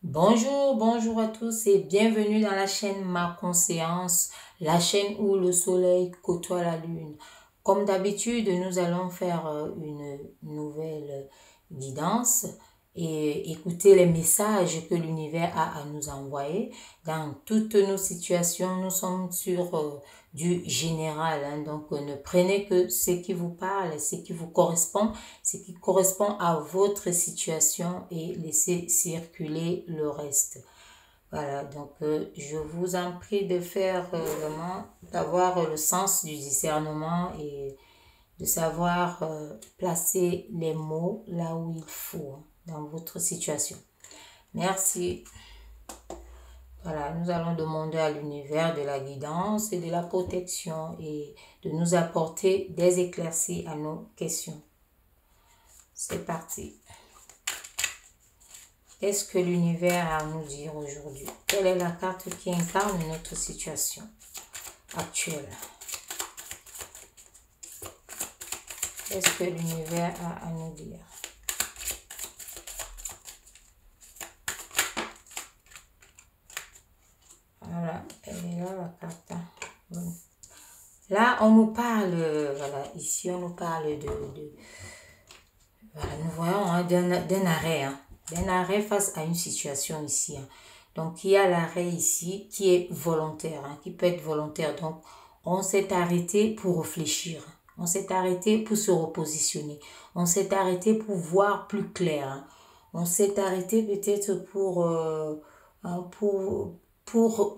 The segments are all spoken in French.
Bonjour, bonjour à tous et bienvenue dans la chaîne Ma Conscience, la chaîne où le soleil côtoie la lune. Comme d'habitude, nous allons faire une nouvelle guidance et écouter les messages que l'univers a à nous envoyer. Dans toutes nos situations, nous sommes sur du général, hein. Donc, ne prenez que ce qui vous parle, ce qui vous correspond, ce qui correspond à votre situation et laissez circuler le reste. Voilà, donc je vous en prie de faire vraiment, d'avoir le sens du discernement et de savoir placer les mots là où il faut, hein, dans votre situation. Merci. Voilà, nous allons demander à l'univers de la guidance et de la protection et de nous apporter des éclaircies à nos questions. C'est parti. Qu'est-ce que l'univers a à nous dire aujourd'hui? Quelle est la carte qui incarne notre situation actuelle? Qu'est-ce que l'univers a à nous dire? Voilà, elle est là la carte. Bon. Là, on nous parle, voilà, ici on nous parle voilà, nous voyons, hein, d'un arrêt, hein, d'un arrêt face à une situation ici, hein. Donc, il y a l'arrêt ici qui est volontaire, hein, qui peut être volontaire. Donc, on s'est arrêté pour réfléchir. On s'est arrêté pour se repositionner. On s'est arrêté pour voir plus clair, hein. On s'est arrêté peut-être hein,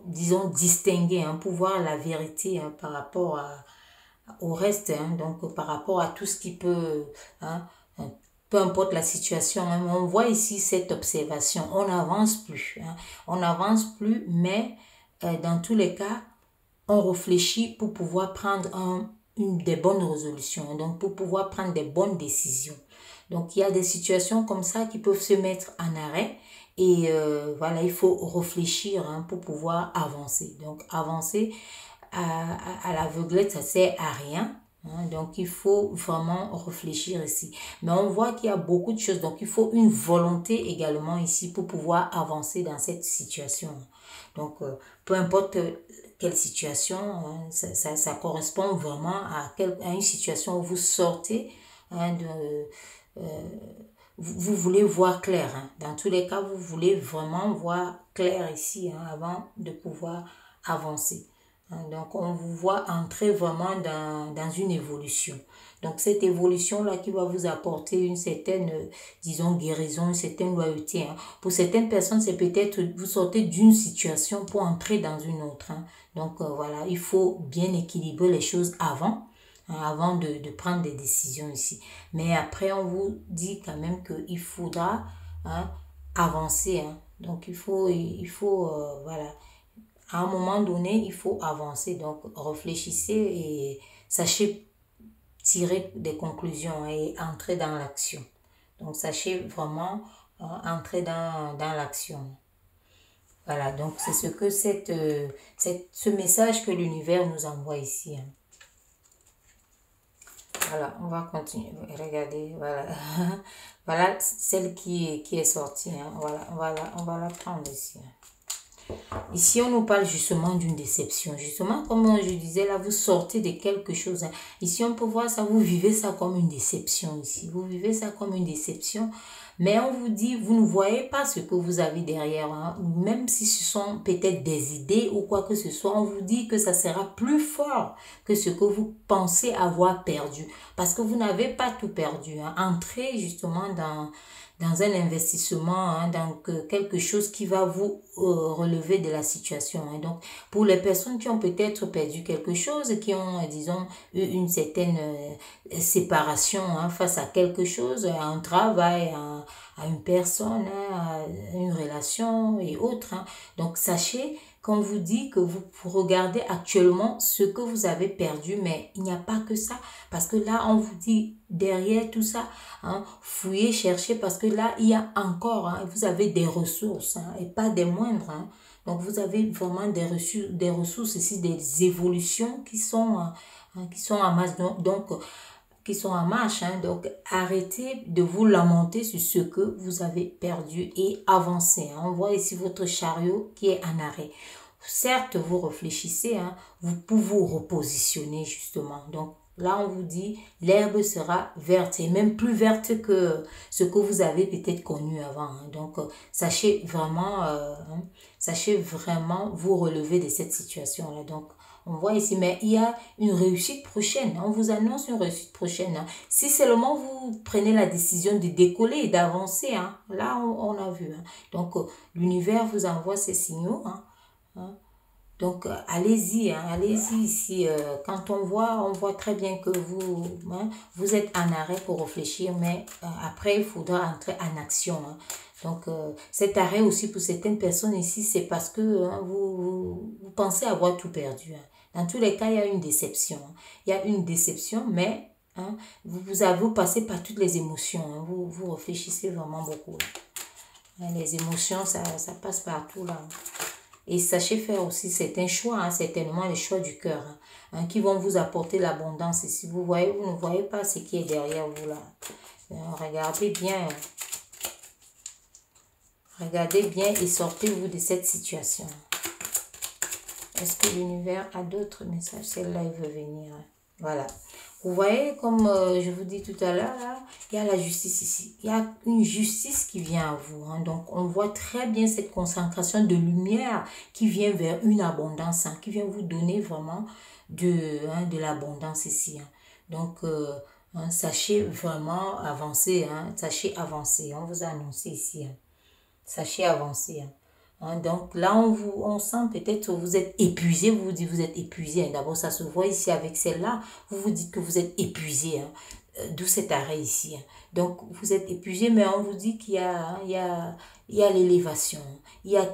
disons, distinguer, hein, pour voir la vérité, hein, par rapport au reste, hein, donc par rapport à tout ce qui peut, hein, peu importe la situation, hein, on voit ici cette observation, on n'avance plus, hein, on n'avance plus, mais dans tous les cas, on réfléchit pour pouvoir prendre des bonnes résolutions, hein, donc pour pouvoir prendre des bonnes décisions. Donc il y a des situations comme ça qui peuvent se mettre en arrêt et voilà, il faut réfléchir, hein, pour pouvoir avancer. Donc avancer à l'aveuglette, ça sert à rien, hein. Donc il faut vraiment réfléchir ici. Mais on voit qu'il y a beaucoup de choses. Donc il faut une volonté également ici pour pouvoir avancer dans cette situation. Donc peu importe quelle situation, hein, ça correspond vraiment à une situation où vous sortez, hein, vous voulez voir clair, hein. Dans tous les cas, vous voulez vraiment voir clair ici, hein, avant de pouvoir avancer. Donc, on vous voit entrer vraiment dans une évolution. Donc, cette évolution-là qui va vous apporter une certaine, disons, guérison, une certaine loyauté, hein. Pour certaines personnes, c'est peut-être vous sortez d'une situation pour entrer dans une autre, hein. Donc, voilà, il faut bien équilibrer les choses avant, hein, avant de prendre des décisions ici. Mais après, on vous dit quand même qu'il faudra, hein, avancer, hein. Donc, il faut voilà, à un moment donné, il faut avancer. Donc, réfléchissez et sachez tirer des conclusions et entrer dans l'action. Donc, sachez vraiment entrer dans l'action. Voilà, donc c'est ce que ce message que l'univers nous envoie ici, hein. Voilà, on va continuer. Regardez, voilà. Voilà celle qui est sortie, hein. Voilà, on va la prendre ici, hein. Ici, on nous parle justement d'une déception. Justement, comme je disais, là, vous sortez de quelque chose, hein. Ici, on peut voir ça, vous vivez ça comme une déception ici. Vous vivez ça comme une déception. Mais on vous dit, vous ne voyez pas ce que vous avez derrière, hein. Même si ce sont peut-être des idées ou quoi que ce soit, on vous dit que ça sera plus fort que ce que vous pensez avoir perdu. Parce que vous n'avez pas tout perdu, hein. Entrez justement dans un investissement, hein, donc quelque chose qui va vous relever de la situation, hein. Donc, pour les personnes qui ont peut-être perdu quelque chose, qui ont, disons, eu une certaine séparation, hein, face à quelque chose, à un travail, à une personne, hein, à une relation et autres, hein. Donc, sachez qu'on vous dit que vous regardez actuellement ce que vous avez perdu, mais il n'y a pas que ça, parce que là, on vous dit derrière tout ça, hein, fouillez, cherchez, parce que là, il y a encore, hein, vous avez des ressources, hein, et pas des moindres, hein. Donc, vous avez vraiment des ressources ici, des évolutions qui sont en masse. Donc qui sont en marche. Donc, arrêtez de vous lamenter sur ce que vous avez perdu et avancez. On voit ici votre chariot qui est en arrêt. Certes, vous réfléchissez, vous pouvez vous repositionner justement. Donc, là, on vous dit, l'herbe sera verte et même plus verte que ce que vous avez peut-être connu avant. Donc, sachez vraiment vous relever de cette situation-là. Donc, on voit ici, mais il y a une réussite prochaine. On vous annonce une réussite prochaine. Si seulement vous prenez la décision de décoller et d'avancer, là, on a vu. Donc, l'univers vous envoie ces signaux. Donc, allez-y, allez-y ici. Quand on voit très bien que vous êtes en arrêt pour réfléchir, mais après, il faudra entrer en action. Donc, cet arrêt aussi pour certaines personnes ici, c'est parce que vous pensez avoir tout perdu. Dans tous les cas, il y a une déception. Il y a une déception, mais vous passez par toutes les émotions. Vous réfléchissez vraiment beaucoup. Les émotions, ça passe partout là. Et sachez faire aussi certains choix, certainement les choix du cœur, qui vont vous apporter l'abondance. Et si vous voyez, vous ne voyez pas ce qui est derrière vous là. Regardez bien. Regardez bien et sortez-vous de cette situation. Est-ce que l'univers a d'autres messages? Celle-là, il veut venir. Voilà. Vous voyez, comme je vous dis tout à l'heure, il y a la justice ici. Il y a une justice qui vient à vous. Donc, on voit très bien cette concentration de lumière qui vient vers une abondance, qui vient vous donner vraiment de l'abondance ici. Donc, sachez vraiment avancer. Sachez avancer. On vous a annoncé ici. Sachez avancer. Donc là, on sent peut-être que vous êtes épuisé. Vous vous dites que vous êtes épuisé. D'abord, ça se voit ici avec celle-là. Vous vous dites que vous êtes épuisé. D'où cet arrêt ici. Donc, vous êtes épuisé, mais on vous dit qu'il y a l'élévation. Il y a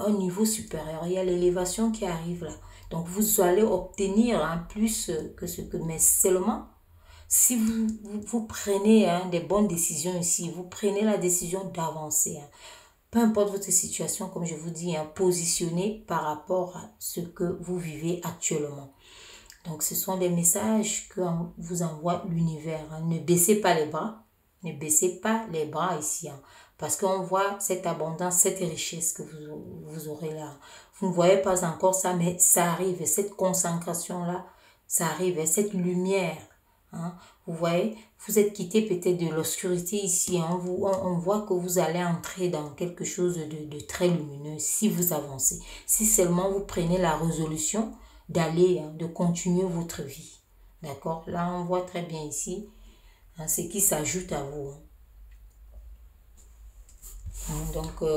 un niveau supérieur. Il y a l'élévation qui arrive là. Donc, vous allez obtenir plus que ce que... Mais seulement, si vous prenez des bonnes décisions ici, vous prenez la décision d'avancer. Peu importe votre situation, comme je vous dis, positionnez par rapport à ce que vous vivez actuellement. Donc, ce sont des messages que vous envoie l'univers. Ne baissez pas les bras. Ne baissez pas les bras ici. Parce qu'on voit cette abondance, cette richesse que vous aurez là. Vous ne voyez pas encore ça, mais ça arrive. Cette concentration-là, ça arrive. Cette lumière. Vous voyez, vous êtes quitté peut-être de l'obscurité ici. On voit que vous allez entrer dans quelque chose de très lumineux si vous avancez. Si seulement vous prenez la résolution d'aller, de continuer votre vie. D'accord? Là, on voit très bien ici ce qui s'ajoute à vous. Donc,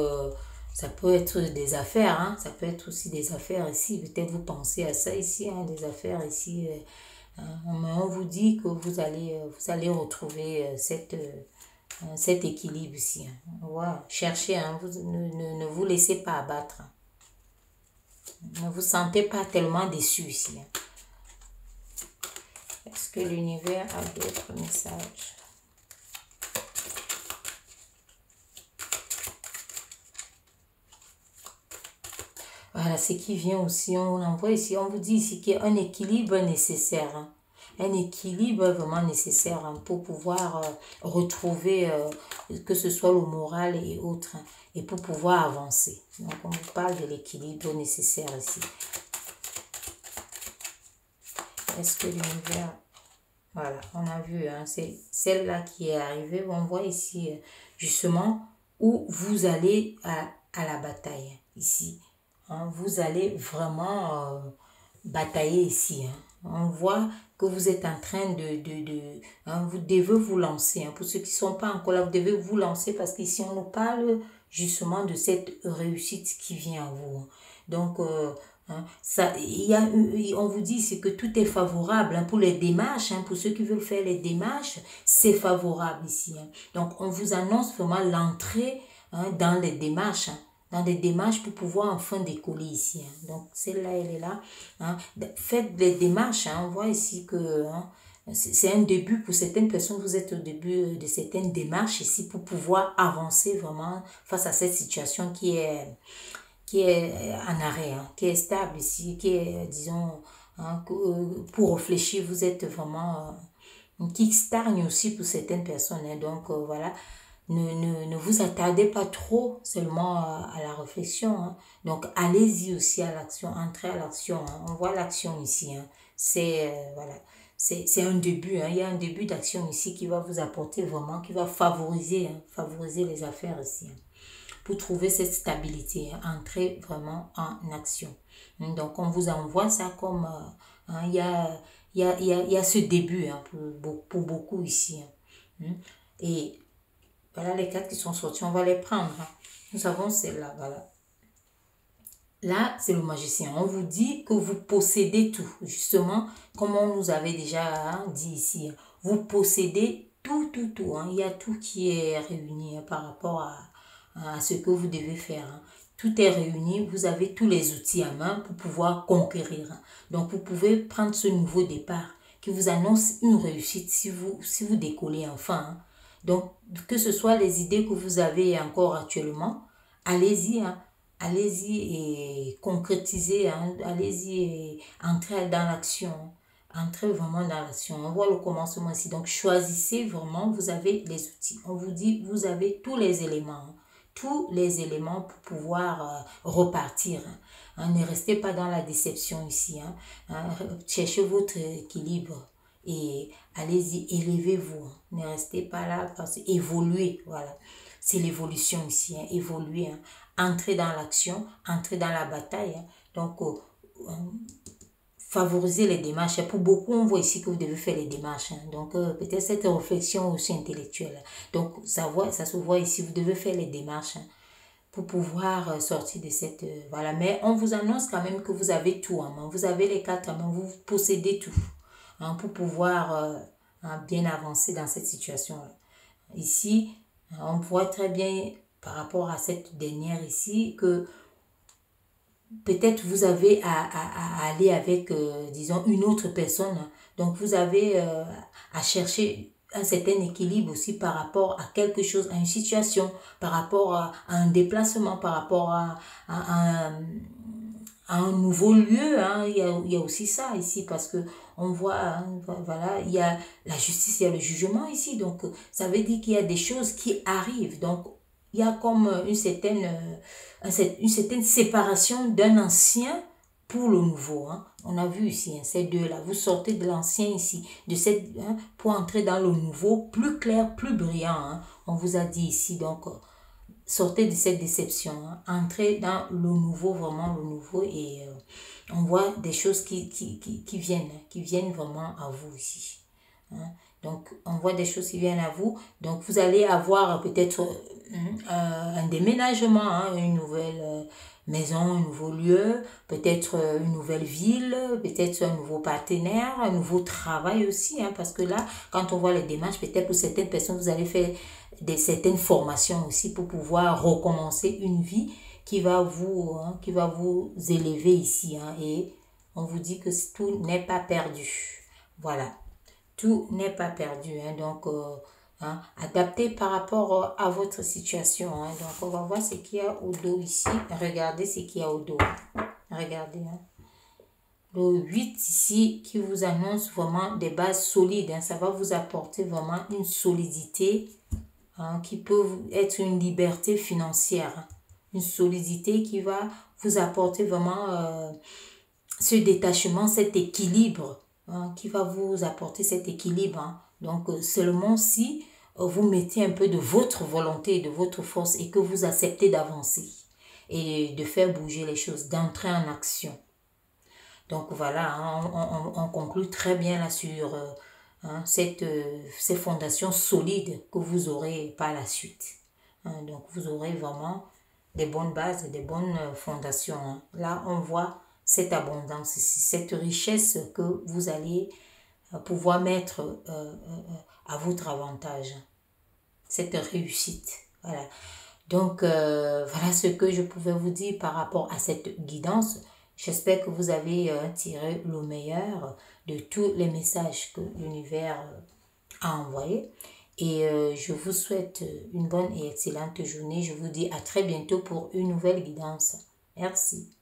ça peut être des affaires. Ça peut être aussi des affaires ici. Peut-être vous pensez à ça ici, des affaires ici. Mais on vous dit que vous allez retrouver cet équilibre ici. Voilà. Cherchez, ne vous laissez pas abattre. Ne vous sentez pas tellement déçu ici. Est-ce que l'univers a d'autres messages? Voilà, ce qui vient aussi, on envoie ici, on vous dit ici qu'il y a un équilibre nécessaire. Un équilibre vraiment nécessaire pour pouvoir retrouver, que ce soit le moral et autres, et pour pouvoir avancer. Donc, on vous parle de l'équilibre nécessaire ici. Est-ce que l'univers... Voilà, on a vu, c'est celle-là qui est arrivée. On voit ici, justement, où vous allez à la bataille, ici. Vous allez vraiment batailler ici. On voit que vous êtes en train vous devez vous lancer. Pour ceux qui ne sont pas encore là, vous devez vous lancer parce qu'ici, on nous parle justement de cette réussite qui vient à vous. Donc, on vous dit ici que tout est favorable pour les démarches. Pour ceux qui veulent faire les démarches, c'est favorable ici. Donc, on vous annonce vraiment l'entrée dans les démarches. Dans des démarches pour pouvoir enfin décoller ici. Donc, celle-là, elle est là. Faites des démarches. On voit ici que c'est un début pour certaines personnes. Vous êtes au début de certaines démarches ici pour pouvoir avancer vraiment face à cette situation qui est en arrêt, qui est stable ici, qui est, disons, pour réfléchir, vous êtes vraiment qui stagne aussi pour certaines personnes. Hein. Donc voilà, ne vous attardez pas trop seulement à la réflexion. Hein. Donc allez-y aussi à l'action, entrez à l'action. Hein. On voit l'action ici. Hein. C'est voilà, c'est un début. Hein. Il y a un début d'action ici qui va vous apporter vraiment, qui va favoriser, hein, favoriser les affaires ici. Hein. Pour trouver cette stabilité, hein, entrez vraiment en action. Donc on vous envoie ça comme hein, il y a ce début hein, pour beaucoup ici. Hein. Et voilà les cartes qui sont sorties, on va les prendre. Hein. Nous avons celle-là, voilà. Là, c'est le magicien. On vous dit que vous possédez tout. Justement, comme on nous avait déjà hein, dit ici. Hein. Vous possédez tout, tout, tout. Hein. Il y a tout qui est réuni hein, par rapport à ce que vous devez faire. Hein. Tout est réuni. Vous avez tous les outils à main pour pouvoir conquérir. Hein. Donc, vous pouvez prendre ce nouveau départ qui vous annonce une réussite si vous décollez enfin. Hein. Donc, que ce soit les idées que vous avez encore actuellement, allez-y, hein. Allez-y et concrétisez, hein. Allez-y et entrez dans l'action. Entrez vraiment dans l'action. On voit le commencement ici. Donc, choisissez vraiment, vous avez les outils. On vous dit, vous avez tous les éléments. Hein. Tous les éléments pour pouvoir repartir. Hein. Ne restez pas dans la déception ici. Hein. Cherchez votre équilibre. Et allez-y, élevez-vous. Hein. Ne restez pas là parce que évoluez. Voilà. C'est l'évolution ici. Hein. Évoluez. Hein. Entrez dans l'action, entrez dans la bataille. Hein. Donc, favoriser les démarches. Pour beaucoup, on voit ici que vous devez faire les démarches. Hein. Donc, peut-être cette réflexion aussi intellectuelle. Donc, ça se voit ici, vous devez faire les démarches hein, pour pouvoir sortir de cette... voilà, mais on vous annonce quand même que vous avez tout en main. Vous avez les cartes en main, vous possédez tout hein, pour pouvoir bien avancer dans cette situation-là. Ici, on voit très bien par rapport à cette dernière ici que peut-être vous avez à aller avec, disons, une autre personne. Donc, vous avez à chercher un certain équilibre aussi par rapport à quelque chose, à une situation, par rapport à un déplacement, par rapport à un nouveau lieu. Hein. Il y a aussi ça ici parce que on voit, hein, voilà, il y a la justice, il y a le jugement ici. Donc, ça veut dire qu'il y a des choses qui arrivent. Donc, il y a comme une certaine séparation d'un ancien pour le nouveau. Hein. On a vu ici, hein, ces deux-là. Vous sortez de l'ancien ici, de cette, hein, pour entrer dans le nouveau, plus clair, plus brillant. Hein. On vous a dit ici, donc, sortez de cette déception. Hein. Entrez dans le nouveau, vraiment le nouveau. Et on voit des choses qui viennent vraiment à vous ici. Hein. Donc, on voit des choses qui viennent à vous. Donc, vous allez avoir peut-être un déménagement, hein, une nouvelle maison, un nouveau lieu, peut-être une nouvelle ville, peut-être un nouveau partenaire, un nouveau travail aussi. Hein, parce que là, quand on voit les démarches, peut-être pour certaines personnes, vous allez faire certaines formations aussi pour pouvoir recommencer une vie qui va vous élever ici. Hein, et on vous dit que tout n'est pas perdu. Voilà. Tout n'est pas perdu. Hein, donc, hein, adaptez par rapport à votre situation. Hein, donc, on va voir ce qu'il y a au dos ici. Regardez ce qu'il y a au dos. Regardez. Hein. Le 8 ici qui vous annonce vraiment des bases solides. Hein, ça va vous apporter vraiment une solidité hein, qui peut être une liberté financière. Hein, une solidité qui va vous apporter vraiment ce détachement, cet équilibre. Hein, qui va vous apporter cet équilibre. Hein. Donc, seulement si vous mettez un peu de votre volonté, de votre force et que vous acceptez d'avancer et de faire bouger les choses, d'entrer en action. Donc, voilà, hein, on conclut très bien là sur hein, ces fondations solides que vous aurez par la suite. Hein, donc, vous aurez vraiment des bonnes bases, des bonnes fondations. Hein. Là, on voit cette abondance ici, cette richesse que vous allez pouvoir mettre à votre avantage. Cette réussite. Voilà. Donc, voilà ce que je pouvais vous dire par rapport à cette guidance. J'espère que vous avez tiré le meilleur de tous les messages que l'univers a envoyés. Et je vous souhaite une bonne et excellente journée. Je vous dis à très bientôt pour une nouvelle guidance. Merci.